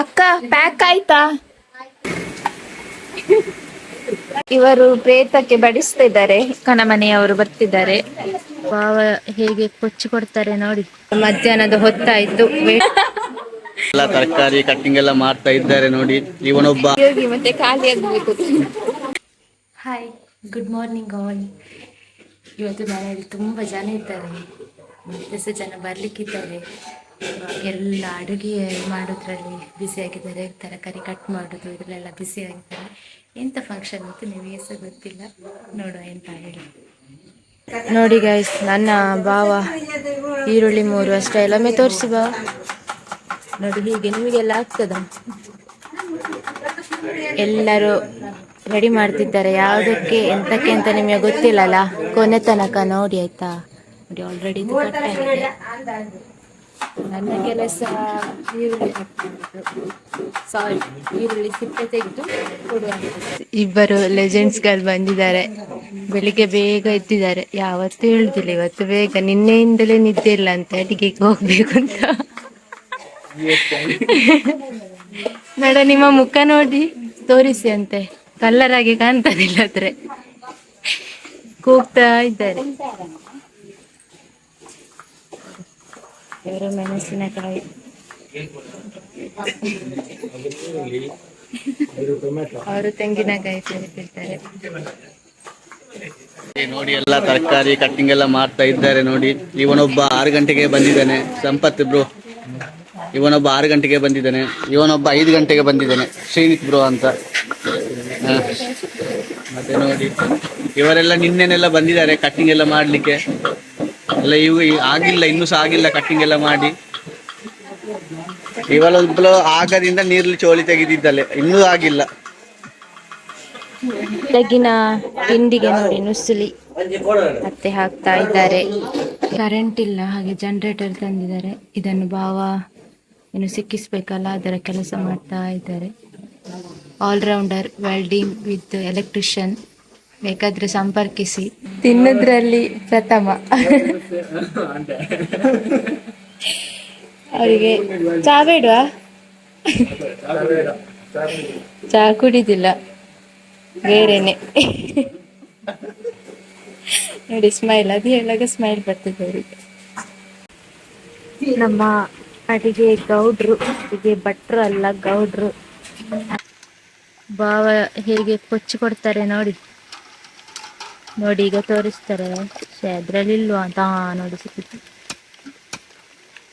ಅಕ್ಕ ಪ್ಯಾಕ್ ಆಯ್ತಾ? ಇವರು ಪ್ರೇತಕ್ಕೆ ಬಡಿಸ್ತಾ ಇದ್ದಾರೆ. ಅಕ್ಕನ ಮನೆಯವರು ಬರ್ತಿದ್ದಾರೆ. ಭಾವ ಹೇಗೆ ಕೊಚ್ಚಿ ಕೊಡ್ತಾರೆ ನೋಡಿ. ಮಧ್ಯಾಹ್ನದ ಹೊತ್ತಾಯ್ತು. ಎಲ್ಲ ತರಕಾರಿ ಕಟ್ಟಿಂಗ್ ಎಲ್ಲ ಮಾಡ್ತಾ ಇದ್ದಾರೆ ನೋಡಿ. ಇವನೊಬ್ಬ ಯೋಗಿ ಮತ್ತೆ ಖಾಲಿ ಆಗ್ಬೇಕು. Hi, good morning all. ಇವತ್ತು ಮನೆಯಲ್ಲಿ ತುಂಬ ಜನ ಇದ್ದಾರೆ, ಮತ್ತೆ ಸಹ ಜನ ಬರ್ಲಿಕ್ಕಿದ್ದಾರೆ. ಎಲ್ಲ ಅಡುಗೆ ಮಾಡೋದ್ರಲ್ಲಿ ಬ್ಯುಸಿ ಆಗಿದ್ದಾರೆ, ತರಕಾರಿ ಕಟ್ ಮಾಡೋದು ಇದರಲ್ಲೆಲ್ಲ ಬ್ಯುಸಿ ಆಗಿದ್ದಾರೆ. ಎಂಥ ಫಂಕ್ಷನ್ ಅಂತ ನಿಮಗೆ ಸಹ ಗೊತ್ತಿಲ್ಲ, ನೋಡುವ ಎಂತ ಹೇಳಿ. ನೋಡಿ ಗೈಸ್, ನನ್ನ ಭಾವ ಈರುಳ್ಳಿ ಮೂರು ಸ್ಟೈಲ್ ಒಮ್ಮೆ ತೋರಿಸಿ ಬಾ. ನೋಡಿ, ಹೀಗೆ ನಿಮಗೆಲ್ಲ ಆಗ್ತದ. ಎಲ್ಲರೂ ರೆಡಿ ಮಾಡ್ತಿದ್ದಾರೆ, ಯಾವುದಕ್ಕೆ ಎಂತಕ್ಕೆ ಅಂತ ನಿಮಗೆ ಗೊತ್ತಿಲ್ಲಲ್ಲ. ಕೊನೆ ತನಕ ನೋಡಿ ಆಯ್ತಾ. ನೋಡಿ, ಆಲ್ರೆಡಿ ಇದು ಕಟ್ ಆಗಿದೆ. ನನ್ನ ಕೆಲಸ ಈರುಳ್ಳಿ ಕಟ್ ಮಾಡೋದು, ಸಾರಿ ಈರುಳ್ಳಿ ಸಿಪ್ಪೆ ತೆಗೆದು ಕೊಡುವಂಥದ್ದು. ಇಬ್ಬರು ಲೆಜೆಂಡ್ಸ್ಗಳು ಬಂದಿದ್ದಾರೆ, ಬೆಳಿಗ್ಗೆ ಬೇಗ ಎದ್ದಿದ್ದಾರೆ. ಯಾವತ್ತೂ ಹೇಳುದಿಲ್ಲ, ಇವತ್ತು ಬೇಗ, ನಿನ್ನೆಯಿಂದಲೇ ನಿದ್ದೆ ಇಲ್ಲ ಅಂತ, ಅಡಿಗೆಗೆ ಹೋಗ್ಬೇಕು ಅಂತ. ನೋಡ, ನಿಮ್ಮ ಮುಖ ನೋಡಿ ತೋರಿಸಿ ಅಂತೆ, ಕಲ್ಲರ್ ಆಗಿ ಕಾಣ್ತದಿಲ್ಲದ್ರೆ. ಕೂಗ್ತಾ ಇದ್ದಾರೆ ಇವರು. ಮೆಣಸಿನಕಾಯಿ, ಅವರು ತೆಂಗಿನಕಾಯಿ ತೆಗೆದಿದ್ದಾರೆ ನೋಡಿ. ಎಲ್ಲ ತರಕಾರಿ ಕಟ್ಟಿಂಗ್ ಎಲ್ಲ ಮಾಡ್ತಾ ಇದ್ದಾರೆ ನೋಡಿ. ಇವನೊಬ್ಬ 6 ಗಂಟೆಗೆ ಬಂದಿದ್ದಾನೆ, ಸಂಪತ್ ಬ್ರೋ. ಇವನೊಬ್ಬ 6 ಗಂಟೆಗೆ ಬಂದಿದ್ದಾನೆ. ಇವನೊಬ್ಬ 5 ಗಂಟೆಗೆ ಬಂದಿದ್ದಾನೆ, ಶ್ರೀನಿತ್ ಬ್ರೋ ಅಂತ. ಮತ್ತೆ ನೋಡಿ, ಇವರೆಲ್ಲ ನಿನ್ನೆನೆಲ್ಲ ಬಂದಿದ್ದಾರೆ ಕಟ್ಟಿಂಗ್ ಎಲ್ಲ ಮಾಡ್ಲಿಕ್ಕೆ. ಎಲ್ಲ ಇವು ಆಗಿಲ್ಲ, ಇನ್ನೂ ಸಹ ಆಗಿಲ್ಲ ಕಟ್ಟಿಂಗ್ ಎಲ್ಲ ಮಾಡಿ. ಇವಳೊಬ್ಬಳು ಆಗದಿಂದ ನೀರ್ಲಿ ಚೋಳಿ ತೆಗೆದಿದ್ದಲೆ, ಇನ್ನೂ ಆಗಿಲ್ಲ. ಬೆಳಗಿನ ತಿಂಡಿಗೆ ನೋಡಿ ನುಸುಲಿ ಮತ್ತೆ ಹಾಕ್ತಾ ಇದ್ದಾರೆ. ಕರೆಂಟ್ ಇಲ್ಲ, ಹಾಗೆ ಜನರೇಟರ್ ತಂದಿದ್ದಾರೆ. ಇದನ್ನು ಭಾವ ಇನ್ನು ಸಿಕ್ಕಿಸ್ಬೇಕಲ್ಲ, ಅದರ ಕೆಲಸ ಮಾಡ್ತಾ ಇದ್ದಾರೆ. ಆಲ್ರೌಂಡರ್, ವೆಲ್ಡಿಂಗ್ ವಿತ್ ಎಲೆಕ್ಟ್ರಿಷಿಯನ್, ಬೇಕಾದ್ರೆ ಸಂಪರ್ಕಿಸಿ. ತಿನ್ನೋದ್ರಲ್ಲಿ ಪ್ರಥಮ. ಅವರಿಗೆ ಚಾ ಬೇಡವಾ? ಚಾ ಕುಡಿದಿಲ್ಲ, ಬೇರೆನೆ. ನೋಡಿ ಸ್ಮೈಲ್, ಅದು ಹೇಳಾಗ ಸ್ಮೈಲ್ ಬರ್ತಿದೆ ಅವರಿಗೆ. ನಮ್ಮ ಅಡಿಗೆ ಗೌಡ್ರು, ಅಡಿಗೆ ಭಟ್ರು ಅಲ್ಲ ಗೌಡ್ರು. ಭಾವ ಹೇಗೆ ಕೊಚ್ಚಿ ಕೊಡ್ತಾರೆ ನೋಡಿ. ನೋಡಿ, ಈಗ ತೋರಿಸ್ತಾರೆ. ಅದ್ರಲ್ಲಿ ಇಲ್ವಾ ಅಂತ ನೋಡಿ, ಸಿಕ್ಕಿತ್ತು.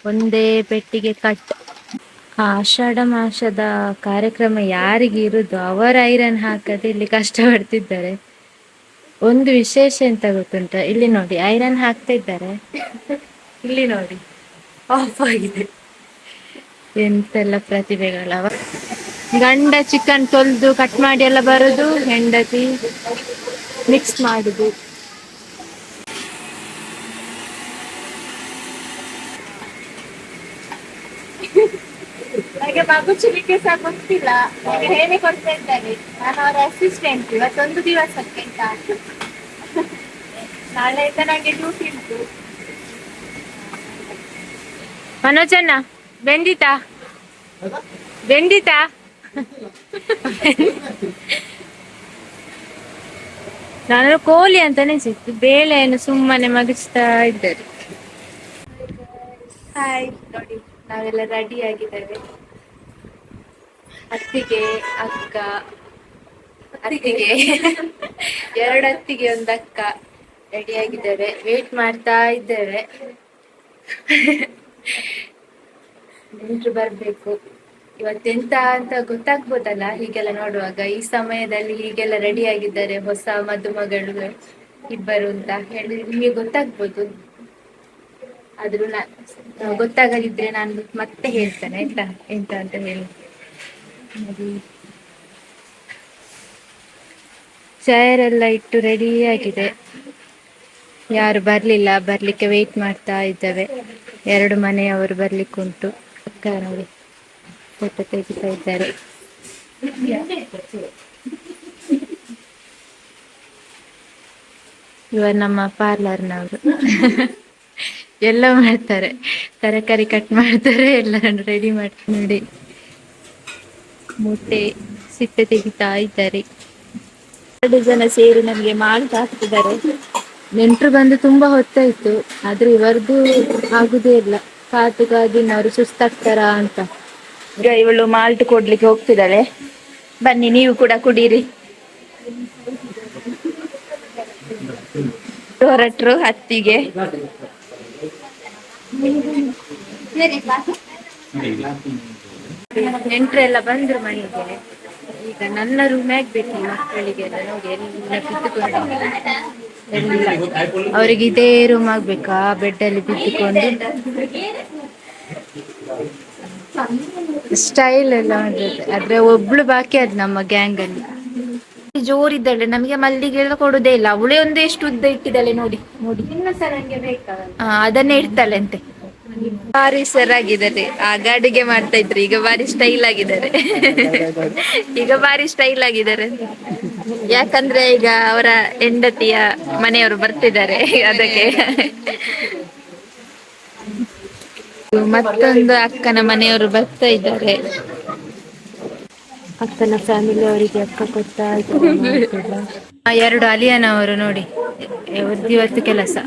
ಒಂದೇ ಪೆಟ್ಟಿಗೆ ಕಟ್. ಆಷಾಢ ಮಾಸದ ಕಾರ್ಯಕ್ರಮ ಯಾರಿಗೆ ಇರುದು ಅವರ ಐರನ್ ಹಾಕದೆ ಇಲ್ಲಿ ಕಷ್ಟಪಡ್ತಿದ್ದಾರೆ. ಒಂದು ವಿಶೇಷ ಎಂತ ಗೊತ್ತುಂಟ, ಇಲ್ಲಿ ನೋಡಿ ಐರನ್ ಹಾಕ್ತಾ ಇದ್ದಾರೆ, ಇಲ್ಲಿ ನೋಡಿ ಆಫ್ ಆಗಿದೆ. ಎಂತೆಲ್ಲ ಪ್ರತಿಭೆಗಳವ. ಗಂಡ ಚಿಕನ್ ತೊಳೆದು ಕಟ್ ಮಾಡಿ ಎಲ್ಲ ಬರುದು, ಹೆಂಡತಿ ಮಿಕ್ಸ್ ಮಾಡುದು. ನನಗೆ ಮಗುಚಲಿಕ್ಕೆ ಸಹ ಗೊತ್ತಿಲ್ಲ, ಹೇಳಿ ಕೊಡ್ತಾ ಇದ್ದಾರೆ. ನಾನು ಅವರ ಅಸಿಸ್ಟೆಂಟ್, ಇವತ್ತೊಂದು ದಿವಸಕ್ಕೆ ಅಂತ. ನಾಳೆಯಿಂದ ನನಗೆ ಡ್ಯೂಟಿ ಉಂಟು. ಮನೋಜನ್ನ ಬೆಂದಿತಾ ಬೆಂದಿತಾ ನಾನು ಕೋಳಿ ಅಂತಾನೆ ಸಿಕ್ತು, ಬೇಳೆಯನ್ನು ಸುಮ್ಮನೆ ಮಗಿಸ್ತಾ ಇದ್ದಾರೆ. ಹಾಯ್, ನೋಡಿ ನಾವೆಲ್ಲ ರೆಡಿ ಆಗಿದ್ದೇವೆ. ಅತ್ತಿಗೆ, ಅಕ್ಕ, ಅತ್ತಿಗೆ 2 ಅತ್ತಿಗೆ, 1 ಅಕ್ಕ ರೆಡಿ ಆಗಿದ್ದೇವೆ. ವೇಟ್ ಮಾಡ್ತಾ ಇದ್ದೇವೆ, ನೆಂಟ್ರು ಬರ್ಬೇಕು. ಇವತ್ತೆಂತ ಅಂತ ಗೊತ್ತಾಗ್ಬೋದಲ್ಲ ಹೀಗೆಲ್ಲ ನೋಡುವಾಗ. ಈ ಸಮಯದಲ್ಲಿ ಹೀಗೆಲ್ಲ ರೆಡಿ ಆಗಿದ್ದಾರೆ ಹೊಸ ಮದುಮಗಳು ಇಬ್ಬರು ಅಂತ ಹೇಳಿ ನಿಮಗೆ ಗೊತ್ತಾಗ್ಬೋದು. ಆದ್ರೂ ಗೊತ್ತಾಗದಿದ್ರೆ ನಾನು ಮತ್ತೆ ಹೇಳ್ತೇನೆ ಆಯ್ತಾ, ಎಂತ ಅಂತ ಹೇಳಿ. ಚೇರ್ ಎಲ್ಲ ಇಟ್ಟು ರೆಡಿ ಆಗಿದೆ. ಯಾರು ಬರ್ಲಿಲ್ಲ, ಬರ್ಲಿಕ್ಕೆ ವೇಟ್ ಮಾಡ್ತಾ ಇದ್ದೇವೆ. 2 ಮನೆಯವರು ಬರ್ಲಿಕ್ಕುಂಟು. ಅಕ್ಕ ನೋಡಿ ಫೋಟೋ ತೆಗಿತಾ ಇದ್ದಾರೆ. ಇವರು ನಮ್ಮ ಪಾರ್ಲರ್ನವರು. ಎಲ್ಲ ಮಾಡ್ತಾರೆ, ತರಕಾರಿ ಕಟ್ ಮಾಡ್ತಾರೆ, ಎಲ್ಲರನ್ನು ರೆಡಿ ಮಾಡ್ತಾರೆ ನೋಡಿ. ಮೂಟೆ ಸಿಪ್ಪೆ ತೆಗಿತಾ ಇದ್ದಾರೆ. 2 ಜನ ಸೇರಿ ನಮಗೆ ಮಾಲ್ಟ್ ಹಾಕ್ತಿದ್ದಾರೆ. ನೆಂಟರು ಬಂದು ತುಂಬಾ ಹೊತ್ತಾಯ್ತು, ಆದ್ರೆ ಇವರದು ಆಗುದೇ ಇಲ್ಲ. ಕಾದು ಕಾದಿನವರು ಸುಸ್ತಾಗ್ತಾರ ಅಂತ ಈಗ ಇವಳು ಮಾಲ್ಟ್ ಕೊಡ್ಲಿಕ್ಕೆ ಹೋಗ್ತಿದ್ದಾಳೆ. ಬನ್ನಿ ನೀವು ಕೂಡ ಕುಡೀರಿ. ಹೊರಟ್ರು ಹತ್ತಿಗೆ. ನೆಂಟ್ರೆಲ್ಲ ಬಂದ್ರು ಮನೆಗೆ. ಈಗ ನನ್ನ ರೂಮ್ ಆಗ್ಬೇಕು ಮಕ್ಕಳಿಗೆಲ್ಲ. ನೋಡಿ ಎಲ್ಲ ಬಿದ್ದುಕೊಂಡು ಎಲ್ಲ ಅವರಿಗೆ ಇದೇ ರೂಮ್ ಆಗ್ಬೇಕಾ, ಬೆಡ್ ಅಲ್ಲಿ ಬಿದ್ದುಕೊಂಡು ಸ್ಟೈಲ್ ಎಲ್ಲ ಮಾಡಿರುತ್ತೆ. ಆದ್ರೆ ಒಬ್ಳು ಬಾಕಿ ಅದ್ ನಮ್ಮ ಗ್ಯಾಂಗ್ ಅಲ್ಲಿ ಜೋರಿದ್ದಾಳೆ. ನಮಗೆ ಮಲ್ಲಿಗೆ ಎಲ್ಲ ಕೊಡುದೇ ಇಲ್ಲ. ಅವಳೇ ಒಂದು ಎಷ್ಟು ಉದ್ದ ಇಟ್ಟಿದ್ದಾಳೆ ನೋಡಿ ನೋಡಿ. ಅದನ್ನೇ ಇಡ್ತಾಳೆ ಅಂತೆ. ಭಾರಿ ಸರಾಗಿದ್ದಾರೆ. ಆಗ ಅಡುಗೆ ಮಾಡ್ತಾ ಇದ್ರು, ಈಗ ಭಾರಿ ಸ್ಟೈಲ್ ಆಗಿದ್ದಾರೆ. ಈಗ ಭಾರಿ ಸ್ಟೈಲ್ ಆಗಿದ್ದಾರೆ. ಯಾಕಂದ್ರೆ ಈಗ ಅವರ ಹೆಂಡತಿಯ ಮನೆಯವರು ಬರ್ತಿದ್ದಾರೆ ಅದಕ್ಕೆ. ಮತ್ತೊಂದು ಅಕ್ಕನ ಮನೆಯವರು ಬರ್ತಾ ಇದ್ದಾರೆ. ಅಕ್ಕನ ಫ್ಯಾಮಿಲಿ ಅವರಿಗೆ ಅಕ್ಕ ಕೊಡ್ತಾ ಇದ್ದಾರೆ. 2 ಅಲಿಯನವರು ನೋಡಿ, ಇವತ್ತು ಕೆಲಸ.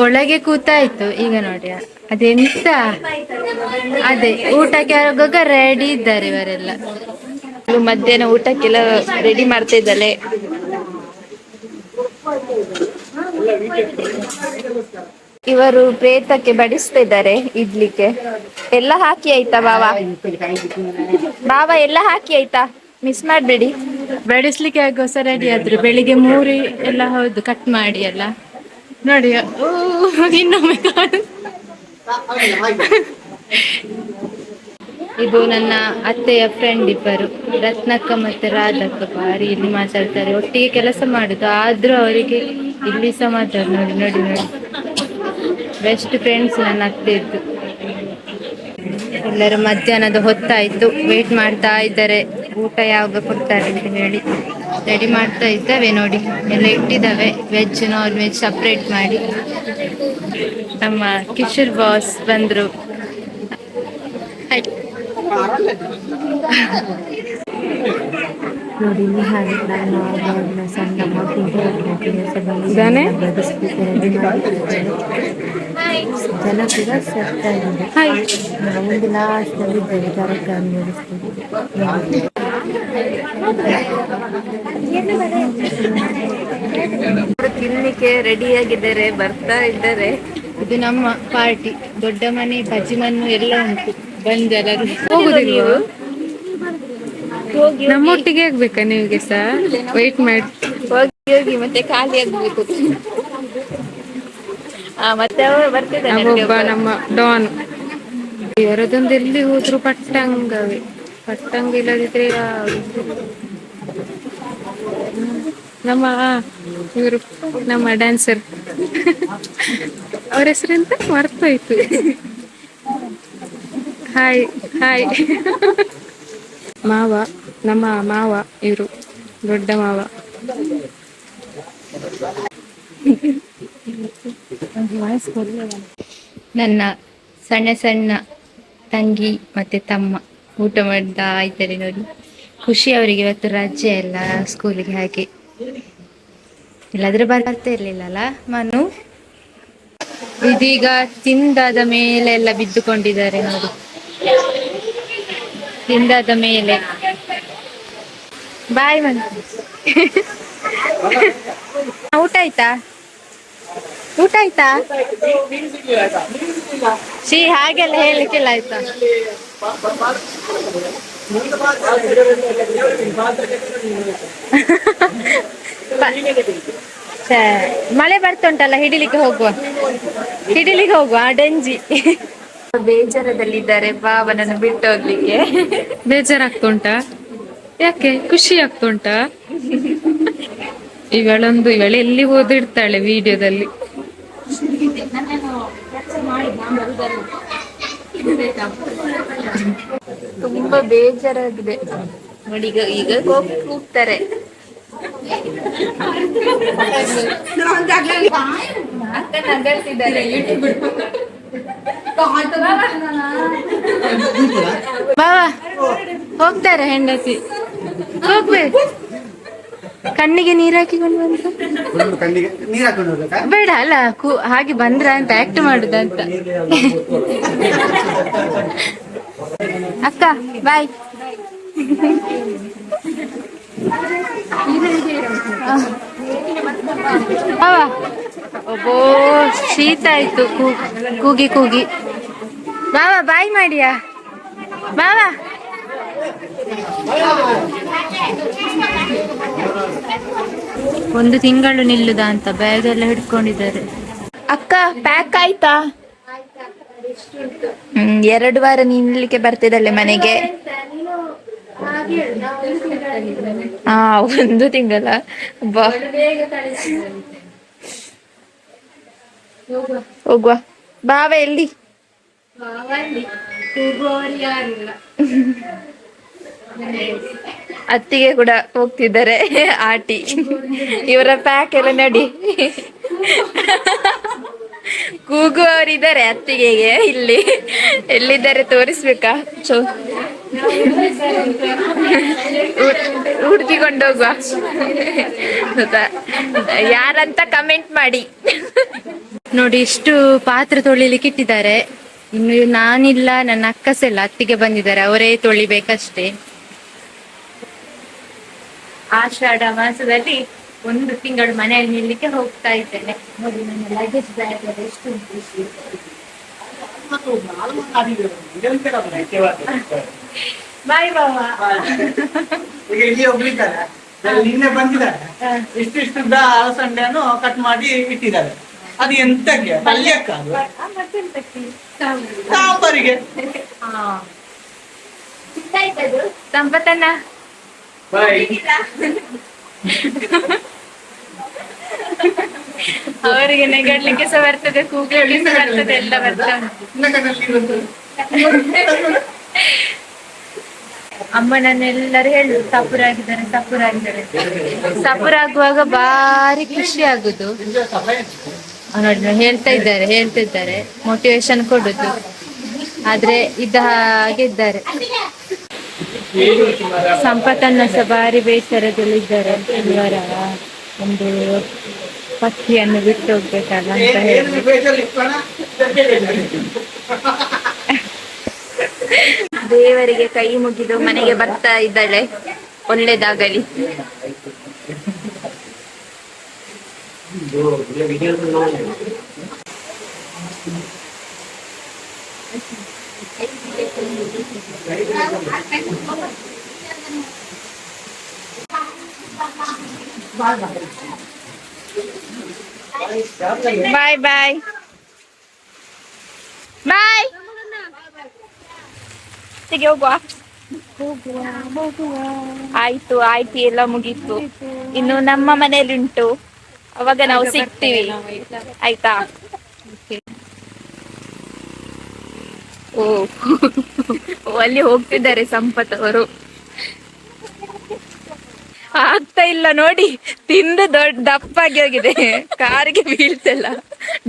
ಒಳಗೆ ಕೂತಾಯ್ತು. ಈಗ ನೋಡಿ ಅದೆಂತ, ಅದೇ ಊಟಕ್ಕೆ ಆಗುವಾಗ ರೆಡಿ ಇದ್ದಾರೆ ಇವರೆಲ್ಲ. ಮಧ್ಯಾಹ್ನ ಊಟಕ್ಕೆಲ್ಲ ರೆಡಿ ಮಾಡ್ತಾ ಇದ್ದಾಳೆ. ಇವರು ಪ್ರೇತಕ್ಕೆ ಬಡಿಸ್ತಾ ಇದ್ದಾರೆ ಇಡ್ಲಿಕ್ಕೆ. ಎಲ್ಲ ಹಾಕಿ ಆಯ್ತಾ ಬಾವ? ಬಾವ ಎಲ್ಲ ಹಾಕಿ ಆಯ್ತಾ? ಮಿಸ್ ಮಾಡ್ಬೇಡಿ. ಬಡಿಸ್ಲಿಕ್ಕೆ ಆಗೋಸ ರೆಡಿ ಆದ್ರು. ಬೆಳಿಗ್ಗೆ 3 ಎಲ್ಲ ಹೌದು ಕಟ್ ಮಾಡಿ ಎಲ್ಲ ನೋಡಿ. ಇನ್ನೊಮ್ಮೆ ಇದು ನನ್ನ ಅತ್ತೆಯ ಫ್ರೆಂಡ್ ಇಬ್ಬರು, ರತ್ನಕ್ಕ ಮತ್ತೆ ರಾಧಕ್ಕ. ಬಾರಿ ಇಲ್ಲಿ ಮಾತಾಡ್ತಾರೆ, ಒಟ್ಟಿಗೆ ಕೆಲಸ ಮಾಡುದು. ಆದ್ರೂ ಅವರಿಗೆ ಇಲ್ಲಿ ಸಹ ಮಾತಾಡ್ ನೋಡಿ ನೋಡಿ ನೋಡಿ. ಬೆಸ್ಟ್ ಫ್ರೆಂಡ್ಸ್ ನನ್ನ ಅತ್ತೆ ಇದ್ದು. ಎಲ್ಲರೂ ಮಧ್ಯಾಹ್ನದ ಹೊತ್ತಾಯ್ತು, ವೇಟ್ ಮಾಡ್ತಾ ಇದ್ದಾರೆ ಊಟ ಯಾವಾಗ ಕೊಡ್ತಾರೆ ಅಂತ ಹೇಳಿ. ರೆಡಿ ಮಾಡ್ತಾ ಇದ್ದಾವೆ ನೋಡಿ, ಎಲ್ಲ ಇಟ್ಟಿದ್ದಾವೆ. ವೆಜ್ ನಾನ್ ವೆಜ್ ಸಪ್ರೇಟ್ ಮಾಡಿ. ನಮ್ಮ ಕಿಶೋರ್ ಬಾಸ್ ಬಂದ್ರು. ನೋಡಿ ಸಣ್ಣ ಜನ ಕೂಡ ಸೆಟ್ ಆಗಿದೆ. ಒಂದು ಲಾಸ್ಟ್ ಅಲ್ಲಿ ಇದ್ದೇವೆ ತರಕಾರಿ ತಿನ್ನಿಕ್ಕೆ ರೆಡಿ ಆಗಿದ್ದಾರೆ, ಬರ್ತಾ ಇದ್ದಾರೆ. ಇದು ನಮ್ಮ ಪಾರ್ಟಿ. ದೊಡ್ಡ ಮನೆ, ಬಜ್ಜಿ ಮಣ್ಣು ಎಲ್ಲ ಉಂಟು. ಬಂದು ಎಲ್ಲರೂ ಹೋಗುದಿಲ್ವಾ? ನಮ್ಮೊಟ್ಟಿಗೆ ಆಗ್ಬೇಕಾ ನಿಮ್ಗೆ ಸಹ? ವೇಟ್ ಮಾಡಿ ಹೋಗಿ ಹೋಗಿ ಮತ್ತೆ ಖಾಲಿ ಆಗ್ಬೇಕು. ಮತ್ತೆ ಅವರು ಬರ್ತಿದ್ದಾರೆ. ಒಬ್ಬ ನಮ್ಮ ಡಾನ್. ಇವರದೊಂದು ಎಲ್ಲಿ ಹೋದ್ರು ಪಟ್ಟಂಗವೇ. ಪಟ್ಟಂಗ ಇಲ್ಲದಿದ್ರೆ ನಮ್ಮ ಇವರು ನಮ್ಮ ಡ್ಯಾನ್ಸರ್, ಅವ್ರ ಹೆಸರೆಂತ ಮರ್ತೋಯ್ತು. Hi hi. ಮಾವ, ನಮ್ಮ ಮಾವ ಇವರು, ದೊಡ್ಡ ಮಾವ. ನನ್ನ ಸಣ್ಣ ಸಣ್ಣ ತಂಗಿ ಮತ್ತೆ ತಮ್ಮ ಊಟ ಮಾಡ್ತಾ ಇದ್ದಾರೆ ನೋಡಿ. ಖುಷಿ ಅವರಿಗೆ ಇವತ್ತು ರಜೆ ಎಲ್ಲ ಸ್ಕೂಲಿಗೆ, ಹಾಗೆ ಇಲ್ಲಾದ್ರೆ ಬರ್ತಾ ಇರ್ಲಿಲ್ಲ ಅಲ್ಲ ಮನು. ಇದೀಗ ತಿಂದಾದ ಮೇಲೆ ಎಲ್ಲ ಬಿದ್ದುಕೊಂಡಿದ್ದಾರೆ ನೋಡಿ. ತಿಂದಾದ ಮೇಲೆ ಬಾಯ್ ಮನು. ಊಟ ಆಯ್ತಾ? ಊಟ ಆಯ್ತಾ? ಹಾಗೆಲ್ಲ ಹೇಳಿಕ್ಕಿಲ್ಲ ಆಯ್ತಾ? ಮಳೆ ಬರ್ತುಂಟಲ್ಲ, ಹಿಡಿಲಿಕ್ಕೆ ಹೋಗುವ ಡೆಂಜಿ. ಬೇಜಾರದಲ್ಲಿದ್ದಾರೆ ಬಾವನನ್ನು ಬಿಟ್ಟು ಹೋಗ್ಲಿಕ್ಕೆ. ಬೇಜಾರಾಗ್ತುಂಟಾ? ಯಾಕೆ? ಖುಷಿ ಆಗ್ತುಂಟಾ? ಇವಳು ಎಲ್ಲಿ ಓದಿರ್ತಾಳೆ ವಿಡಿಯೋದಲ್ಲಿ. ತುಂಬಾ ಬೇಜಾರಾಗಿದೆ ನೋಡಿ. ಈಗ ಕೂಗ್ತಾರೆ. ಅಕ್ಕ ನಗರ್ತಿದ್ದಾರೆ. ಹೋಗ್ತಾರೆ ಹೆಂಡತಿ. ಹೋಗ್ಬೇಕು. ಕಣ್ಣಿಗೆ ನೀರ್ ಹಾಕಿಕೊಂಡು ಬಂದ್ರ ಕಣ್ಣಿಗೆ ನೀರ್ ಹಾಕೊಂಡು ಹೋಗ್ಬೇಕಾ? ಬೇಡ ಅಲ್ಲ, ಹಾಗೆ ಬಂದ್ರ ಅಂತ ಆಕ್ಟ್ ಮಾಡುದಂತ. ಅಕ್ಕ ಬಾಯ್. ಒಬ್ಬೋ ಶೀತ ಆಯ್ತು ಕೂಗಿ ಕೂಗಿ. ಬಾವಾ ಬಾಯ್ ಮಾಡಿಯಾ ಬಾವಾ. ಒಂದು ತಿಂಗಳು ನಿಲ್ಲುದ ಅಂತ ಬ್ಯಾಗ್ ಎಲ್ಲ ಹಿಡ್ಕೊಂಡಿದ್ದಾರೆ. ಅಕ್ಕ ಪ್ಯಾಕ್ ಆಯ್ತಾ? 2 ವಾರ ನಿಲ್ಲಿಕ್ಕೆ ಬರ್ತಿದ್ದಲ್ಲ ಮನೆಗೆ. ಹಾ 1 ತಿಂಗಳ. ಬಾ ಹೋಗುವ. ಬಾವ ಎಲ್ಲಿ? ಅತ್ತಿಗೆ ಕೂಡ ಹೋಗ್ತಿದ್ದಾರೆ ಆಟಿ. ಇವರ ಪ್ಯಾಕ್ ಎಲ್ಲ ನಡಿ. ಕೂಗುವವರಿದ್ದಾರೆ ಅತ್ತಿಗೆಗೆ. ಇಲ್ಲಿ ಎಲ್ಲಿದ್ದಾರೆ ತೋರಿಸ್ಬೇಕಾ? ಹುಡುಕಿಕೊಂಡೋಗುವ. ಯಾರಂತ ಕಮೆಂಟ್ ಮಾಡಿ. ನೋಡಿ ಇಷ್ಟು ಪಾತ್ರೆ ತೊಳಿಲಿಕ್ಕೆ ಇಟ್ಟಿದ್ದಾರೆ. ಇನ್ನು ನಾನಿಲ್ಲ, ನನ್ನ ಅಕ್ಕಸೆಲ್ಲ ಅತ್ತಿಗೆ ಬಂದಿದ್ದಾರೆ, ಅವರೇ ತೊಳಿಬೇಕಷ್ಟೇ. ಆಷಾಢ ಮಾಸದಲ್ಲಿ 1 ತಿಂಗಳು ಮನೆಯಲ್ಲಿ ನಿಲ್ಲಿಕ್ಕೆ ಹೋಗ್ತಾ ಇದ್ದೇನೆ. ನೋಡಿ ನನ್ನ ಲಗೇಜ್ ಬ್ಯಾಗ್ ಎಲ್ಲ ಎಷ್ಟು ಉಂಟು. ಬಾಯ್ ಬಾಬಾ. ಇಲ್ಲಿ ಒಬ್ಳಿದ್ದಾರೆ, ನಿನ್ನೆ ಬಂದಿದ್ದಾರೆ. ಇಷ್ಟಿಷ್ಟುದ್ದ ಅಲಸಂಡೆಯನ್ನು ಕಟ್ ಮಾಡಿ ಇಟ್ಟಿದ್ದಾರೆ. ಅದು ಎಂತಕ್ಕೆ? ಪಲ್ಯಕ್ಕ? ಸಾಂಬಾರಿಗೆ. ಸಂಪತ್ತನ್ನ ಅವರಿಗೆ ನೆಗಡ್ಲಿಕ್ಕೆ ಸಹ ಬರ್ತದೆ, ಕೂಗ್ಲಿಕ್ಕೆ ಸಹ ಬರ್ತದೆ, ಎಲ್ಲ ಬರ್ತದೆ. ಅಮ್ಮನನ್ನೆಲ್ಲರೂ ಹೇಳು ಸಪುರಾಗಿದ್ದಾರೆ ಸಪುರಾಗಿದ್ದಾರೆ. ಸಪುರಾಗುವಾಗ ಭಾರಿ ಖುಷಿ ಆಗುದು. ನೋಡಿ ಹೇಳ್ತಾ ಇದ್ದಾರೆ ಮೋಟಿವೇಶನ್ ಕೊಡುದು. ಆದ್ರೆ ಇದ್ದ ಹಾಗೆ ಇದ್ದಾರೆ. ಸಂಪತ್ತನ್ನ ಸಹ ಭಾರಿ ಬೇಸರದಲ್ಲಿದ್ದಾರೆ. ಇವರ ಒಂದು ಪಕ್ಷಿಯನ್ನು ಬಿಟ್ಟು ಹೋಗ್ಬೇಕಲ್ಲ ಅಂತ ಹೇಳಿ ದೇವರಿಗೆ ಕೈ ಮುಗಿದು ಮನೆಗೆ ಬರ್ತಾ ಇದ್ದಾಳೆ. ಒಳ್ಳೇದಾಗಲಿ. ಬಾಯ್ ಬಾಯ್ ಬಾಯ್. ಹೋಗುವ. ಆಯ್ತು ಎಲ್ಲ ಮುಗೀತು. ಇನ್ನು ನಮ್ಮ ಮನೇಲಿ ಉಂಟು, ಅವಾಗ ನಾವು ಸಿಗ್ತೀವಿ ಆಯ್ತಾ? ಓ ಅಲ್ಲಿ ಹೋಗ್ತಿದ್ದಾರೆ ಸಂಪತ್ ಅವರು. ಆಗ್ತಾ ಇಲ್ಲ ನೋಡಿ, ತಿಂದು ದಪ್ಪಾಗಿ ಹೋಗಿದೆ. ಕಾರಿಗೆ ಬೀಳ್ತಿಲ್ಲ,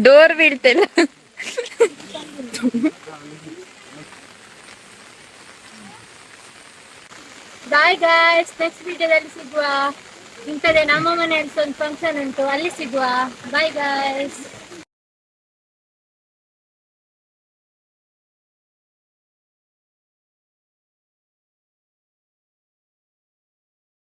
ಡೋರ್ ಬೀಳ್ತಿಲ್ಲ. ಬಾಯ್ ಗಾಯ್ಸ್, ನೆಕ್ಸ್ಟ್ ವಿಡಿಯೋದಲ್ಲಿ ಸಿಗುವ. ಇಂಥದೇ ನಮ್ಮ ಮನೆಯಲ್ಲಿ ಒಂದು ಫಂಕ್ಷನ್ ಉಂಟು, ಅಲ್ಲಿ ಸಿಗುವ. Bye guys.